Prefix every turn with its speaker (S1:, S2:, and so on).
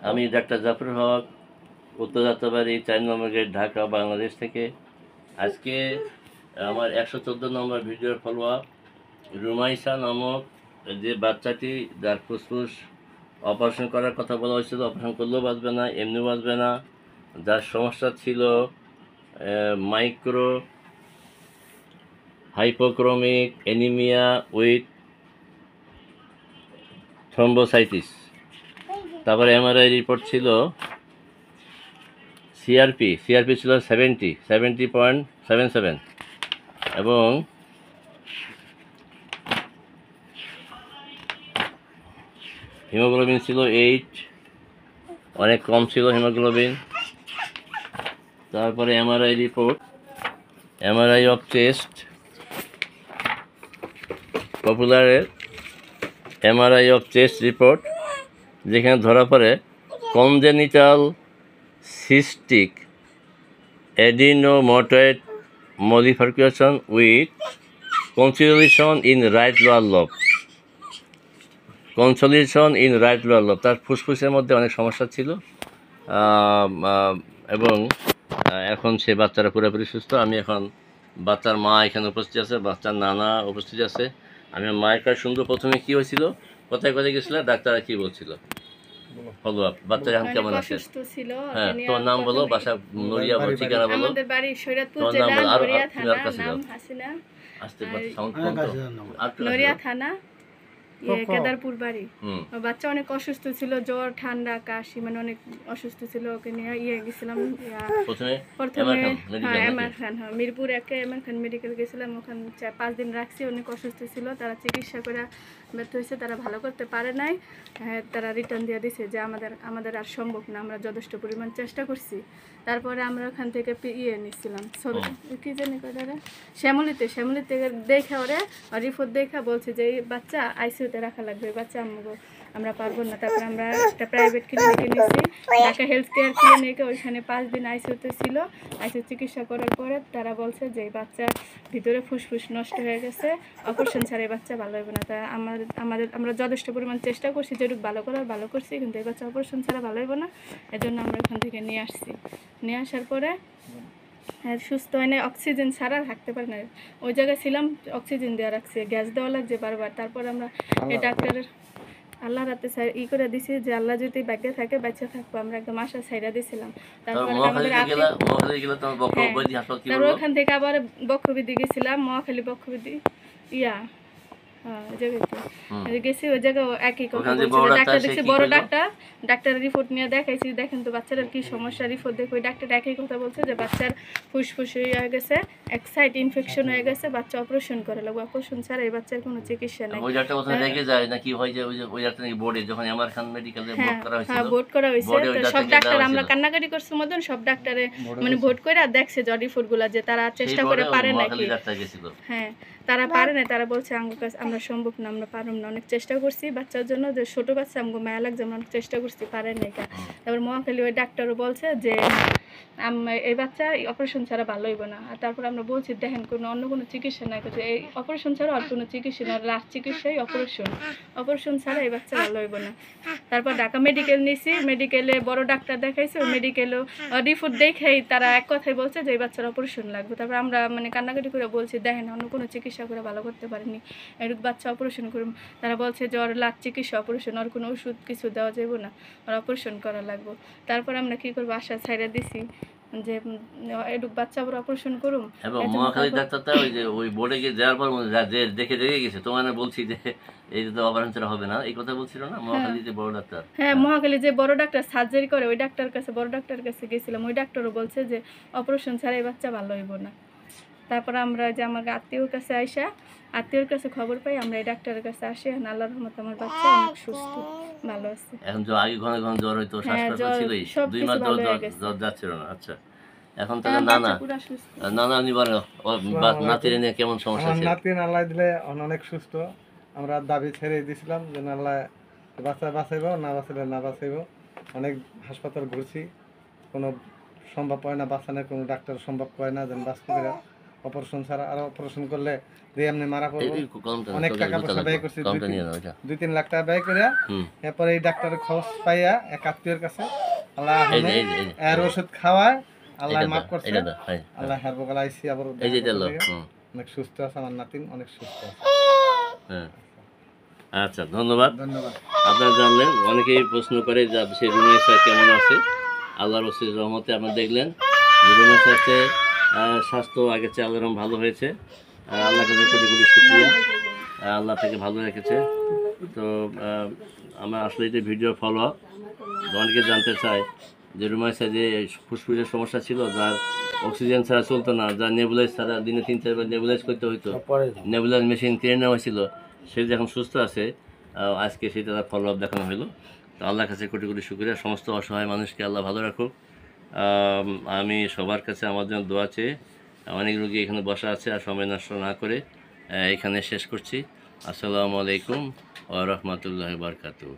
S1: আমি ডাক্তার জাফর হক, উত্তর যাত্রাবাড়ি 4 নম্বর গেট, ঢাকা, বাংলাদেশ থেকে। আজকে আমার 114 নম্বর ভিডিওর ফলো আপ। রুমাইসা নামক যে বাচ্চাটি, যার ফুসফুস অপারেশন করার কথা বলা হয়েছিল, অপারেশন করলেও বাঁচবে না, এমনিও বাঁচবে না, যার সমস্যা ছিল মাইক্রো হাইপোক্রোমিক অ্যানিমিয়া উইথ থ্রম্বোসাইটিস। তারপরে এমআরআই রিপোর্ট ছিল সিআরপি ছিল 70.77 এবং হিমোগ্লোবিন ছিল 8, অনেক কম ছিল হিমোগ্লোবিন। তারপরে MRI report, MRI of chest, পপুলারের এমআরআই অফ চেস্ট রিপোর্ট, যেখানে ধরা পড়ে congenital cystic adenomatoid modification with consolidation in right lower lobe. তার ফুসফুসের মধ্যে অনেক সমস্যা ছিল এবং এখন সে বাচ্চারা পুরোপুরি সুস্থ। আমি এখন বাচ্চার মা এখানে উপস্থিত আছে, বাচ্চার নানা উপস্থিত আছে। আমি মায়ের কাছে শুনবো প্রথমে কি হয়েছিল, কোথায় গেছিল, ডাক্তাররা কি বলছিল। ফলো আপ, বাচ্চা এখন কেমন আছে? হ্যাঁ, তোর নাম বলো, বাসা নড়িয়া বলো, ঠিকানা বলো,
S2: আমাদের বাড়ি সৈয়দপুর
S1: তোর নাম
S2: জেলা
S1: বলো, আর
S2: নড়িয়া
S1: তুমি
S2: থানা,
S1: আর কাছে যাও,
S2: নাম হাসিনা,
S1: আসতে সাউন্ড কম তো, আর
S2: নড়িয়া থানা, কেদারপুর বাড়ি। বাচ্চা অনেক অসুস্থ ছিল, জ্বর, ঠান্ডা, কাশি, মানে অনেক অসুস্থ ছিল। ওকে নিয়ে গেছিলাম প্রথমে এমআর খান, মিরপুর 1 এমআর খান মেডিকেল গেছিলাম। ওখানে 4-5 দিন রাখছি। অনেক অসুস্থ ছিল, তারা চিকিৎসা করে ব্যর্থ হয়েছে, তারা ভালো করতে পারে নাই। হ্যাঁ, তারা রিটার্ন দিয়ে দিছে যে আমাদের আর সম্ভব না, আমরা যথেষ্ট পরিমাণ চেষ্টা করছি। তারপরে আমরা ওখান থেকে নিচ্ছিলাম কি জানি শ্যামলিতে দেখে ওরে রিপোর্ট দেখা বলছে যে এই বাচ্চা আইসিইউতে রাখা লাগবে, বাচ্চা আমরা পারবো না। তারপরে আমরা একটা প্রাইভেট ক্লিনিকে নিয়েছি, ঢাকা হেলথ কেয়ার ক্লিনিকে। ওইখানে 5 দিন আইসিইউতে ছিল। আইসিইউ চিকিৎসা করার পরে তারা বলছে যে এই বাচ্চার ভিতরে ফুসফুস নষ্ট হয়ে গেছে, অপারেশন ছাড়া এই বাচ্চা ভালো হবে না। তা আমরা যথেষ্ট পরিমাণ চেষ্টা করছি, যেটুকু ভালো করছি, কিন্তু এই বাচ্চা অপারেশন ছাড়া ভালো হবে না। এজন্য আমরা ওখান থেকে নিয়ে আসছি। নিয়ে আসার পরে সুস্থ হয় না, অক্সিজেন ছাড়া থাকতে পারে না। ওই জায়গায় ছিলাম, অক্সিজেন দেওয়া রাখছে, গ্যাস দেওয়া লাগছে বারবার। তারপর আমরা এই ডাক্তারের আল্লাহ রাতে করে দিছি যে আল্লাহ যদি ভাগ্যে থাকে বাচ্চা থাকবো, আমরা একদম আশা ছাইরা দিয়েছিলাম। তারপর ওখান থেকে আবার বক্ষবিধি গেছিলাম, মহাখালী বক্ষবিধি গেছি। ওই জায়গায় একই কথা বলছিল ডাক্তার, দেখছি বড় ডাক্তারের রিপোর্ট নিয়ে দেখাইছি, দেখেন তো বাচ্চাটার কি সমস্যা। রিপোর্ট দেখে ওই ডাক্তার একই কথা বলছে যে বাচ্চার ফুসফুস হয়ে গেছে, এক সাইড ইনফেকশন হয়ে গেছে, বাচ্চা অপারেশন করা লাগবে, অপারেশন ছাড়া এই বাচ্চার কোনো চিকিৎসা নেই।
S1: ওই ডাক্তার ওখানে রেখে যায় নাকি হয় যে ওই ডাক্তার নাকি বোর্ডে যখন এমআর খান মেডিকেলে ভোট করা হয়েছিল,
S2: ভোট করা হয়েছে, তো সব ডাক্তার আমরা কান্নাকাটি করছি মতন সব ডাক্তারে মানে ভোট করে দেখছে যে রিপোর্টগুলো যে তারা চেষ্টা করে পারে নাকি। হ্যাঁ, তারা পারে না, তারা বলছে আমরা সম্ভব না, আমরা পারব না, অনেক চেষ্টা করছি বাচ্চার জন্য, যে ছোট বাচ্চা আমাকে মায়া লাগছে, আমরা অনেক চেষ্টা করছি, পারে নাই। তারপর মহাখালী ওই ডাক্তারও বলছে যে এই বাচ্চা অপারেশন ছাড়া ভালো হইব না। আর তারপর আমরা বলছি দেখেন অন্য কোনো চিকিৎসা নাই, করছে এই অপারেশন ছাড়া আর কোনো চিকিৎসা না, লাস্ট চিকিৎসাই অপারেশন ছাড়া এই বাচ্চা ভালো হইব না। তারপর ঢাকা মেডিকেল নিয়েছি, মেডিকেলে বড় ডাক্তার দেখাইছে, ওই মেডিকেলেও রিপোর্ট দেখেই তারা এক কথাই বলছে যে এই বাচ্চার অপারেশন লাগবে। তারপর আমরা মানে কান্নাকাটি করে বলছি দেখেন অন্য কোনো চিকিৎসা করে ভালো করতে পারেনি, এরকম বাচ্চা অপারেশন করুন। তারা বলছে যে ওর লাস্ট চিকিৎসা অপারেশন, আর কোনো ওষুধ কিছু দেওয়া যাবে না, আর অপারেশন করা লাগবে। তারপর আমরা কি করবো, আশা ছাইড়া দিছি যে এটুক বাচ্চা আবার অপারেশন করুম।
S1: এবং মহাখালী ডাক্তারটা ওই যে ওই বোর্ডে গিয়ে যাওয়ার পর দেখে গেছে, তোমার বলছি যে এই তো অপারেশন ছাড়া হবে না, এই কথা বলছিল না মহাখালী যে বড় ডাক্তার।
S2: হ্যাঁ, মহাখালী যে বড় ডাক্তার সার্জারি করে ওই ডাক্তার কাছে, বড় ডাক্তার কাছে গেছিলাম। ওই ডাক্তারও বলছে যে অপারেশন ছাড়া এই বাচ্চা ভালো হইব না। তারপর আমরা যে আমার আত্মীয়র কাছে খবর পাই, আমরা এই ডাক্তারের কাছে আসি। আল্লাহর রহমতে আমার বাচ্চা অনেক সুস্থ, ভালো আছে।
S1: এখন তো আগে ঘন জ্বর হইতো, শ্বাসকষ্ট ছিলই, 2 মাস জ্বর যাচ্ছিল না। আচ্ছা, এখন তাহলে নানা নিবার নাতির নিয়ে কেমন সমস্যা ছিল?
S3: নাতি আল্লাহ দিলে অনেক সুস্থ। আমরা দাবি ছেড়ে দিয়েছিলাম যে আল্লাহ বাচ্চা বাঁচাইব, না বাঁচাইলে না বাঁচাইব। অনেক হাসপাতাল ঘুরছি, কোনো সম্ভব হয় না বাঁচানোর, কোনো ডাক্তার সম্ভব হয় না যেন বাঁচতে পারে। অপারেশন ছাড়া, আর অপারেশন করলে যে এমনি মারা পড়বো।
S1: এই কলমটা
S3: অনেক টাকা পয়সা ব্যয় করছি,
S1: কলমটা নিয়ে নাও এটা
S3: 2-3 লাখ টাকা ব্যয় করে এরপরে এই ডাক্তারের খরচ পাইয়া এক আত্মীয়ের কাছে আল্লাহ এর ওষুধ খাওয়ায় আল্লাহ মাফ করছে।
S1: এটা দাও
S3: আল্লাহ হারবো আইসি আবার
S1: এই যে এটা
S3: অনেক সুস্থ আছে, আমার নাতিন অনেক সুস্থ আছে।
S1: হ্যাঁ আচ্ছা, ধন্যবাদ।
S3: ধন্যবাদ।
S1: আপনারা জানলেন, অনেকেই প্রশ্ন করে যে সে রুমাইসা কেমন আছে। আল্লাহর অশেষ রহমতে আপনারা দেখলেন যে রুমাইসাতে স্বাস্থ্য আগের চেয়ে আল্লাহর ভালো হয়েছে। আল্লাহ কাছে কোটি কোটি শুকরিয়া, আল্লাহ তাকে ভালো রেখেছে। তো আমার আসলে এটা ভিডিও ফলো আপ। অনেকে জানতে চায় যে রুমাইসা যে ফুসফুসের সমস্যা ছিল, যার অক্সিজেন ছাড়া চলতো না, যার নেবুলাইজ ছাড়া দিনে 3-4 বার নেবুলাইজ করতে হইতো, নেবুলাইজ মেশিন কিনে নেওয়া হয়েছিল, সে যে এখন সুস্থ আছে, আজকে সেটা তার ফলো আপ দেখানো হলো। তো আল্লাহর কাছে কোটি কোটি শুকরিয়া। সমস্ত অসহায় মানুষকে আল্লাহ ভালো রাখুক। আমি সবার কাছে আমার জন্য দোয়া চেয়ে, অনেক রোগী এখানে বসা আছে, আর সময় নষ্ট না করে এখানে শেষ করছি। আসসালামু আলাইকুম ওয়া রাহমাতুল্লাহি ওয়া বারাকাতুহু।